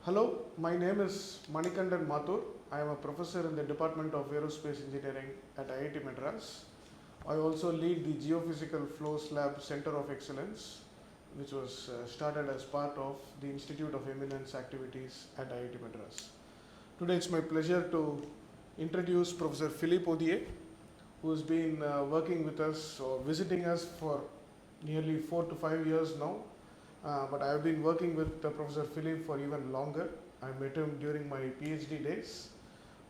Hello, my name is Manikandan Mathur. I am a professor in the Department of Aerospace Engineering at IIT Madras. I also lead the Geophysical Flows Lab Center of Excellence, which was started as part of the Institute of Eminence activities at IIT Madras. Today it's my pleasure to introduce Professor Philippe Odier, who has been working with us or visiting us for nearly 4 to 5 years now. But I have been working with Professor Philippe for even longer. I met him during my PhD days.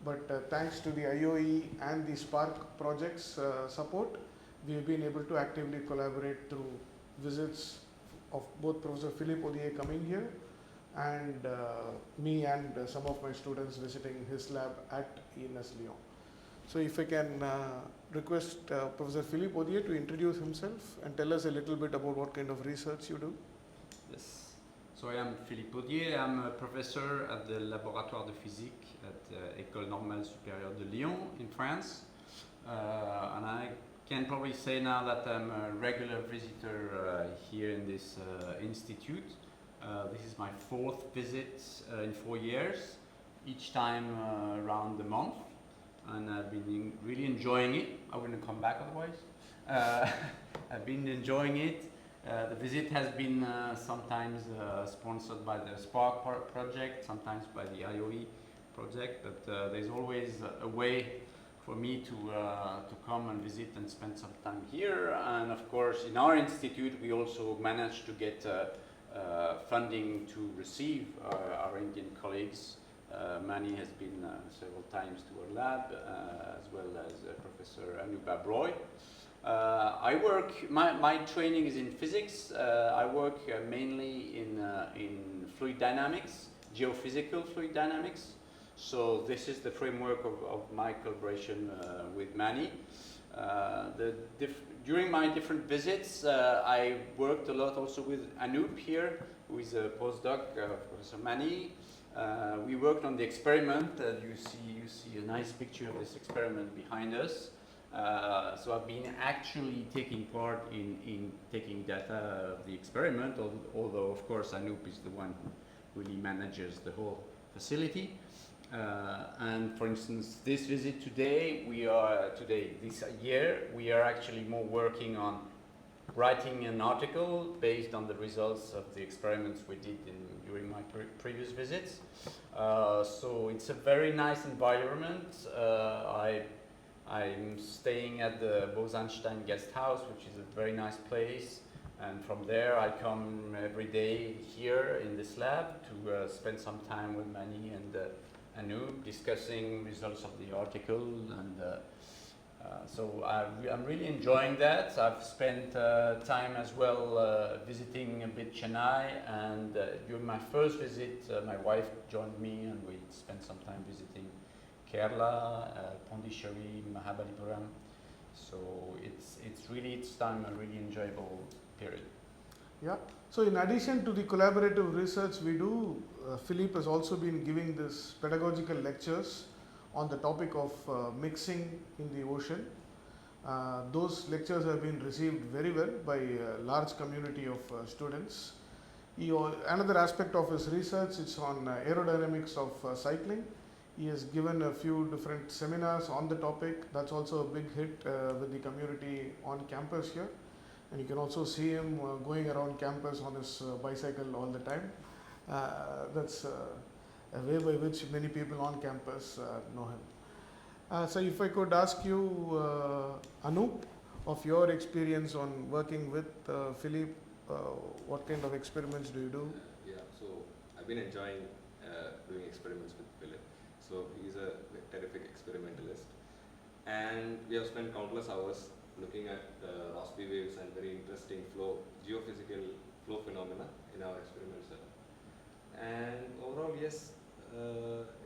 But thanks to the IOE and the SPARC projects support, we have been able to actively collaborate through visits of both Professor Philippe Odier coming here and me and some of my students visiting his lab at INS Lyon. So if I can request Professor Philippe Odier to introduce himself and tell us a little bit about what kind of research you do. Yes. So I am Philippe Odier. I'm a professor at the Laboratoire de Physique at École Normale Supérieure de Lyon in France. And I can probably say now that I'm a regular visitor here in this institute. This is my 4th visit in 4 years, each time around a month. And I've been really enjoying it. I wouldn't come back otherwise. I've been enjoying it. The visit has been sometimes sponsored by the SPARC project, sometimes by the IOE project, but there's always a way for me to come and visit and spend some time here. And of course, in our institute, we also managed to get funding to receive our Indian colleagues. Mani has been several times to our lab, as well as Professor Anoop. I work, my training is in physics. I work mainly in fluid dynamics, geophysical fluid dynamics. So this is the framework of my collaboration with Mani. During my different visits, I worked a lot also with Anoop here, who is a postdoc, Professor Mani. We worked on the experiment. You see a nice picture of this experiment behind us. So I've been actually taking part in taking data of the experiment, although of course Anoop is the one who really manages the whole facility. And for instance, this visit today, this year, we are actually more working on writing an article based on the results of the experiments we did during my previous visits. So it's a very nice environment. I'm staying at the Bose-Einstein guest house, which is a very nice place. And from there, I come every day here in this lab to spend some time with Mani and Anoop discussing results of the article. And so I'm really enjoying that. I've spent time as well visiting a bit Chennai. And during my first visit, my wife joined me and we spent some time visiting Kerala, Pondicherry, Mahabalipuram. So it's a really enjoyable period. Yeah. So in addition to the collaborative research we do, Philippe has also been giving this pedagogical lectures on the topic of mixing in the ocean. Those lectures have been received very well by a large community of students. Another aspect of his research is on aerodynamics of cycling. He has given a few different seminars on the topic. That's also a big hit with the community on campus here. And you can also see him going around campus on his bicycle all the time. That's a way by which many people on campus know him. So if I could ask you, Anoop, of your experience on working with Philippe, what kind of experiments do you do? Yeah, so I've been enjoying doing experiments with Philippe. So he's a terrific experimentalist, and we have spent countless hours looking at Rossby waves and very interesting geophysical flow phenomena in our experiments. And overall, yes,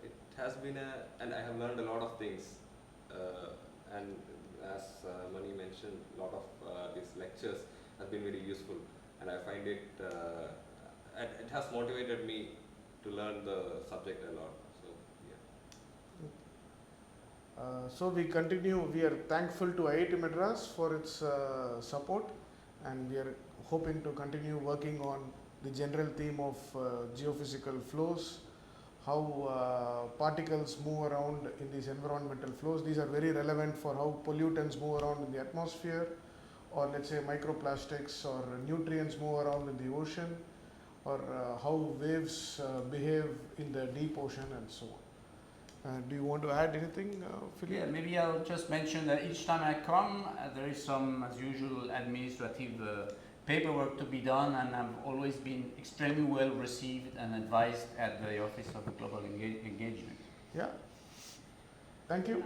it has been and I have learned a lot of things. And as Mani mentioned, a lot of these lectures have been very useful, and I find it has motivated me to learn the subject a lot. So we are thankful to IIT Madras for its support, and we are hoping to continue working on the general theme of geophysical flows how particles move around in these environmental flows. These are very relevant for how pollutants move around in the atmosphere, or let's say microplastics or nutrients move around in the ocean, or how waves behave in the deep ocean and so on. Do you want to add anything, Philippe? Yeah, maybe I'll just mention that each time I come, there is some, as usual, administrative paperwork to be done, and I've always been extremely well received and advised at the Office of Global Engagement. Yeah. Thank you.